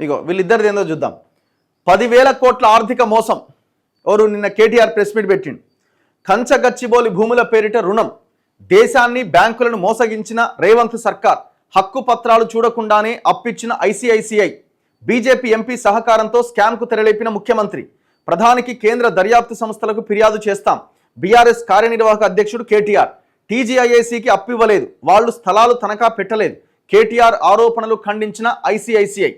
ఇగో వీళ్ళిద్దరిది ఏందో చూద్దాం. 10,000 కోట్ల ఆర్థిక మోసం. ఎవరు? నిన్న కేటీఆర్ ప్రెస్ మీట్ పెట్టిండు. కంచగచ్చిబౌలి భూముల పేరిట రుణం, దేశాన్ని బ్యాంకులను మోసగించిన రేవంత్ సర్కార్, హక్కు పత్రాలు చూడకుండానే అప్పిచ్చిన ఐసిఐసిఐ, బీజేపీ ఎంపీ సహకారంతో స్కామ్కు తెరలేపిన ముఖ్యమంత్రి, ప్రధానికి కేంద్ర దర్యాప్తు సంస్థలకు ఫిర్యాదు చేస్తాం, బీఆర్ఎస్ కార్యనిర్వాహక అధ్యక్షుడు కేటీఆర్, టీజీఐఏసీకి అప్పు ఇవ్వలేదు, వాళ్ళు స్థలాలు తనఖా పెట్టలేదు, కేటీఆర్ ఆరోపణలు ఖండించిన ఐసిఐసిఐ.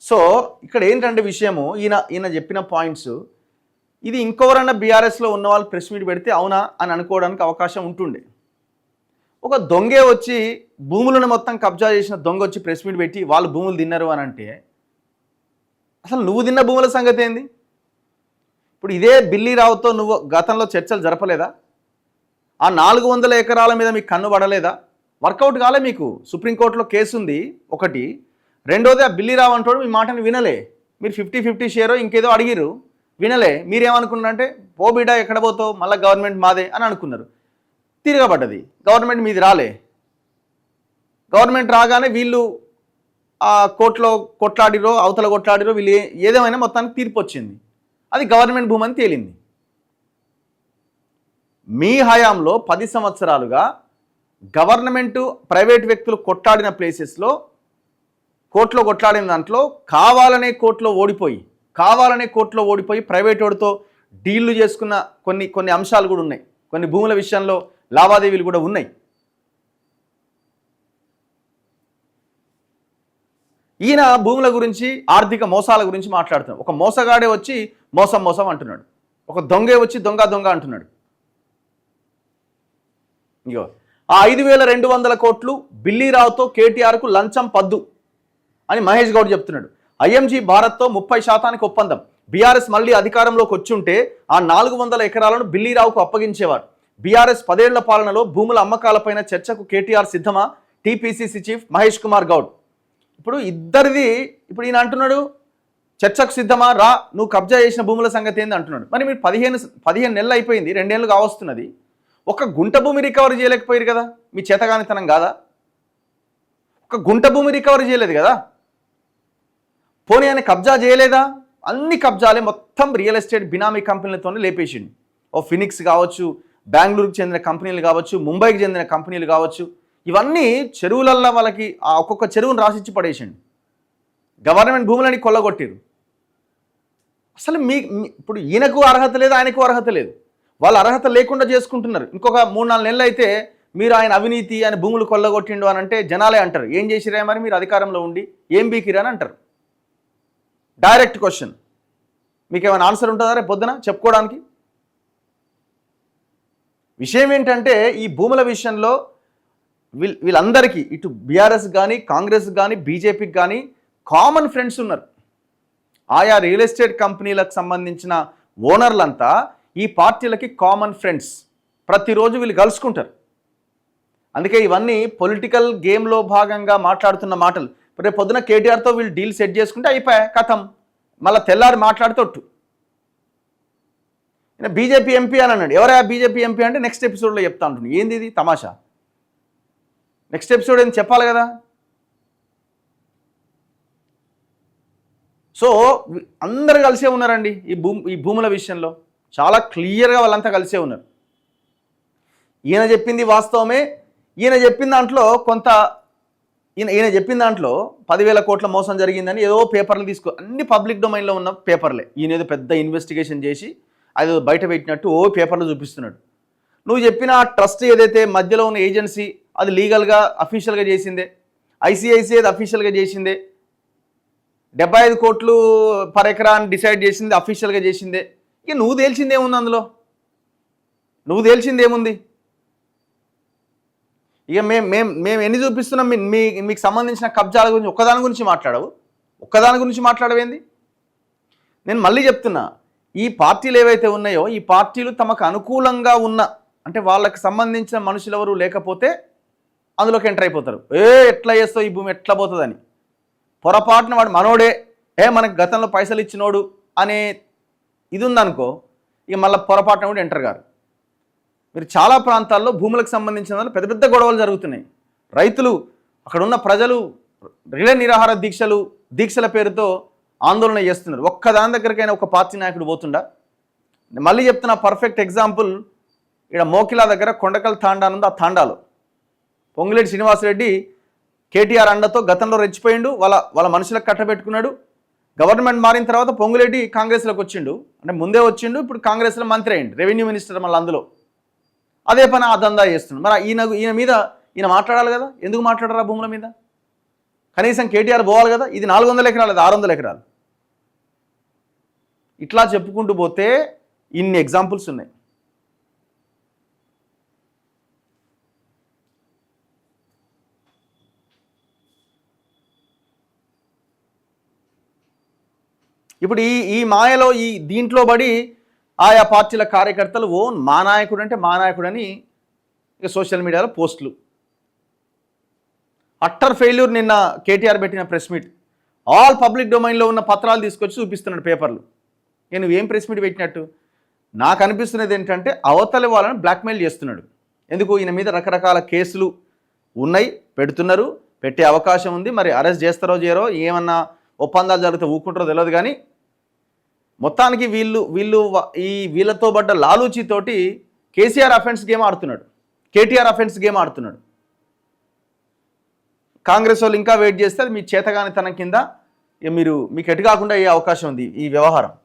సో ఇక్కడ ఏంటంటే విషయము, ఈయన చెప్పిన పాయింట్స్, ఇది ఇంకెవరన్నా బీఆర్ఎస్లో ఉన్న వాళ్ళు ప్రెస్ మీట్ పెడితే అవునా అని అనుకోవడానికి అవకాశం ఉంటుండే. ఒక దొంగే వచ్చి భూములను మొత్తం కబ్జా చేసిన దొంగ వచ్చి ప్రెస్ మీట్ పెట్టి వాళ్ళు భూములు తిన్నారు అని అంటే అసలు నువ్వు తిన్న భూముల సంగతి ఏంది? ఇప్పుడు ఇదే బిల్లీరావుతో నువ్వు గతంలో చర్చలు జరపలేదా? ఆ 400 ఎకరాల మీద మీకు కన్ను పడలేదా? వర్కౌట్ కాలే మీకు. సుప్రీంకోర్టులో కేసు ఉంది ఒకటి. రెండోది, ఆ బిల్లీరావు అంటాడు మీ మాటని వినలే. మీరు 50-50 షేరో ఇంకేదో అడిగిరు, వినలే. మీరేమనుకున్నారంటే పో బిడ్డ ఎక్కడ పోతావు, మళ్ళీ గవర్నమెంట్ మాదే అని అనుకున్నారు. తిరగబడ్డది, గవర్నమెంట్ మీది రాలే. గవర్నమెంట్ రాగానే వీళ్ళు ఆ కోర్టులో కొట్లాడిరో అవతల కొట్లాడిరో వీళ్ళు ఏదేమైనా మొత్తానికి తీర్పు వచ్చింది, అది గవర్నమెంట్ భూమి అని తేలింది. మీ హయాంలో 10 సంవత్సరాలుగా గవర్నమెంటు ప్రైవేట్ వ్యక్తులు కొట్లాడిన ప్లేసెస్లో కోర్టులో కొట్లాడిన దాంట్లో కావాలనే కోర్టులో ఓడిపోయి ప్రైవేట్ వాడితో డీళ్లు చేసుకున్న కొన్ని అంశాలు కూడా ఉన్నాయి. కొన్ని భూముల విషయంలో లావాదేవీలు కూడా ఉన్నాయి. ఈయన భూముల గురించి, ఆర్థిక మోసాల గురించి మాట్లాడుతున్నాడు. ఒక మోసగాడే వచ్చి మోసం అంటున్నాడు, ఒక దొంగే వచ్చి దొంగ అంటున్నాడు. ఇగో ఆ 5,200 కోట్లు బిల్లీరావుతో కేటీఆర్కు లంచం పద్దు అని మహేష్ గౌడ్ చెప్తున్నాడు. ఐఎంజీ భారత్తో 30% ఒప్పందం. బీఆర్ఎస్ మళ్ళీ అధికారంలోకి వచ్చుంటే ఆ 400 ఎకరాలను బిల్లీరావుకు అప్పగించేవారు. బీఆర్ఎస్ 10 ఏళ్ల పాలనలో భూముల అమ్మకాలపైన చర్చకు కేటీఆర్ సిద్ధమా? TPCC chief Mahesh Kumar Goud. ఇప్పుడు ఇద్దరిది, ఇప్పుడు ఈయన అంటున్నాడు చర్చకు సిద్ధమా, రా నువ్వు కబ్జా చేసిన భూముల సంగతి ఏంది అంటున్నాడు. మరి మీరు 15 నెలలు అయిపోయింది, 2 ఏళ్ళు కావస్తున్నది, ఒక గుంట భూమి రికవరీ చేయలేకపోయారు కదా? మీ చేతగానితనం కాదా? ఒక గుంట భూమి రికవరీ చేయలేదు కదా? పోనీ ఆయన కబ్జా చేయలేదా? అన్ని కబ్జాలే మొత్తం రియల్ ఎస్టేట్ బినామీ కంపెనీలతోనే లేపేసిండు. ఓ ఫినిక్స్ కావచ్చు, బెంగళూరుకి చెందిన కంపెనీలు కావచ్చు, ముంబైకి చెందిన కంపెనీలు కావచ్చు, ఇవన్నీ చెరువులల్లో వాళ్ళకి ఆ ఒక్కొక్క చెరువును రాసిచ్చి పడేసిండు. గవర్నమెంట్ భూములని కొల్లగొట్టిరు. అసలు ఇప్పుడు ఈయనకు అర్హత లేదు, ఆయనకు అర్హత లేదు. వాళ్ళు అర్హత లేకుండా చేసుకుంటున్నారు. ఇంకొక 3-4 నెలలు అయితే మీరు ఆయన అవినీతి, ఆయన భూములు కొల్లగొట్టిండు అని అంటే జనాలే అంటారు, ఏం చేసిరా మరి మీరు అధికారంలో ఉండి, ఏం బీకిరా అని అంటారు. Direct question. మీకు ఏమైనా ఆన్సర్ ఉంటుందా రేపు పొద్దున చెప్పుకోవడానికి? విషయం ఏంటంటే ఈ భూముల విషయంలో వీళ్ళందరికీ, ఇటు బీఆర్ఎస్ కానీ, కాంగ్రెస్ కానీ, బీజేపీకి కానీ కామన్ ఫ్రెండ్స్ ఉన్నారు. ఆయా రియల్ ఎస్టేట్ కంపెనీలకు సంబంధించిన ఓనర్లంతా ఈ పార్టీలకి కామన్ ఫ్రెండ్స్. ప్రతిరోజు వీళ్ళు కలుసుకుంటారు. అందుకే ఇవన్నీ పొలిటికల్ గేమ్లో భాగంగా మాట్లాడుతున్న మాటలు. రేపు పొద్దున కేటీఆర్తో వీళ్ళు డీల్ సెట్ చేసుకుంటే అయిపోయా, కథం. మళ్ళీ తెల్లారి మాట్లాడుతొట్టు బీజేపీ ఎంపీ అని అన్నాడు. ఎవరా బీజేపీ ఎంపీ అంటే నెక్స్ట్ ఎపిసోడ్లో చెప్తా ఉంటుంది. ఏంది ఇది తమాషా? నెక్స్ట్ ఎపిసోడ్ ఏంది చెప్పాలి కదా. సో అందరు కలిసే ఉన్నారండి ఈ భూముల విషయంలో. చాలా క్లియర్గా వాళ్ళంతా కలిసే ఉన్నారు. ఈయన చెప్పింది వాస్తవమే. ఈయన చెప్పిన దాంట్లో ఈయన చెప్పిన దాంట్లో 10,000 కోట్ల మోసం జరిగిందని ఏదో పేపర్లు అన్ని పబ్లిక్ డొమైన్లో ఉన్న పేపర్లే. ఈయన ఏదో పెద్ద ఇన్వెస్టిగేషన్ చేసి అది బయట పెట్టినట్టు పేపర్లు చూపిస్తున్నాడు. నువ్వు చెప్పిన ట్రస్ట్ ఏదైతే మధ్యలో ఉన్న ఏజెన్సీ, అది లీగల్గా అఫీషియల్గా చేసిందే. ఐసిఐసిఐ అది అఫీషియల్గా చేసిందే. 75 కోట్లు పర్ ఎకరా అని డిసైడ్ చేసింది అఫీషియల్గా చేసిందే. ఇక నువ్వు తేల్చిందేముంది అందులో? నువ్వు తేల్చిందేముంది? ఇక మేము ఎన్ని చూపిస్తున్నాం? మీకు సంబంధించిన కబ్జాల గురించి ఒక్కదాని గురించి మాట్లాడవేంది? నేను మళ్ళీ చెప్తున్నా, ఈ పార్టీలు ఏవైతే ఉన్నాయో ఈ పార్టీలు తమకు అనుకూలంగా ఉన్న, అంటే వాళ్ళకి సంబంధించిన మనుషులు ఎవరు లేకపోతే అందులోకి ఎంటర్ అయిపోతారు. ఎట్లా చేస్తావు, ఈ భూమి ఎట్లా పోతుందని. పొరపాటున వాడు మనోడే, మనకు గతంలో పైసలు ఇచ్చినోడు అనే ఇది ఉందనుకో, ఇక మళ్ళీ పొరపాటున కూడా ఎంటర్ గారు. మీరు చాలా ప్రాంతాల్లో భూములకు సంబంధించిన పెద్ద పెద్ద గొడవలు జరుగుతున్నాయి. రైతులు అక్కడ ఉన్న ప్రజలు రిలే నిరాహార దీక్షల పేరుతో ఆందోళన చేస్తున్నారు. ఒక్కదాని దగ్గరికైనా ఒక పార్టీ నాయకుడు పోతుండా? మళ్ళీ చెప్తున్నా, పర్ఫెక్ట్ ఎగ్జాంపుల్ ఇక్కడ మోకిలా దగ్గర కొండకల్ తాండా ఉంది. ఆ తాండాలో పొంగులేటి శ్రీనివాసరెడ్డి కేటీఆర్ అండతో గతంలో రెచ్చిపోయిండు, వాళ్ళ మనుషులకు కట్టబెట్టుకున్నాడు. గవర్నమెంట్ మారిన తర్వాత పొంగులేటి కాంగ్రెస్లోకి వచ్చిండు, అంటే ముందే వచ్చిండు, ఇప్పుడు కాంగ్రెస్లో మంత్రి అయ్యిండు, రెవెన్యూ మినిస్టర్. మళ్ళీ అందులో అదే పని ఆ దందా చేస్తుండు. మరి ఈయన మీద ఈయన మాట్లాడాలి కదా, ఎందుకు మాట్లాడరా భూముల మీద? కనీసం కేటీఆర్ పోవాలి కదా. ఇది 400 ఎకరాలు, అది 600 ఎకరాలు. ఇట్లా చెప్పుకుంటూ పోతే ఇన్ని ఎగ్జాంపుల్స్ ఉన్నాయి. ఇప్పుడు ఈ మాయలో దీంట్లో పడి ఆయా పార్టీల కార్యకర్తలు మా నాయకుడు అంటే మా నాయకుడని ఇక సోషల్ మీడియాలో పోస్టులు. Utter failure. నిన్న కేటీఆర్ పెట్టిన ప్రెస్ మీట్ ఆల్ పబ్లిక్ డొమైన్లో ఉన్న పత్రాలు తీసుకొచ్చి చూపిస్తున్నాడు పేపర్లు. నువ్వేం ప్రెస్ మీట్ పెట్టినట్టు? నాకు అనిపిస్తున్నది ఏంటంటే అవతలి వాళ్ళని బ్లాక్మెయిల్ చేస్తున్నాడు. ఎందుకు? ఈయన మీద రకరకాల కేసులు ఉన్నాయి, పెడుతున్నారు, పెట్టే అవకాశం ఉంది. మరి అరెస్ట్ చేస్తారో చేయరో, ఏమన్నా ఒప్పందాలు జరిగితే ఊరుకుంటారో తెలియదు. కానీ మొత్తానికి వీళ్ళతో పడ్డ లాలూచీతోటి కేసీఆర్ అఫెన్స్ గేమ్ ఆడుతున్నాడు, కేటీఆర్ అఫెన్స్ గేమ్ ఆడుతున్నాడు. కాంగ్రెస్ వాళ్ళు ఇంకా వెయిట్ చేస్తే మీ చేతగానితనం కింద మీకు ఎటు కాకుండా అయ్యే అవకాశం ఉంది ఈ వ్యవహారం.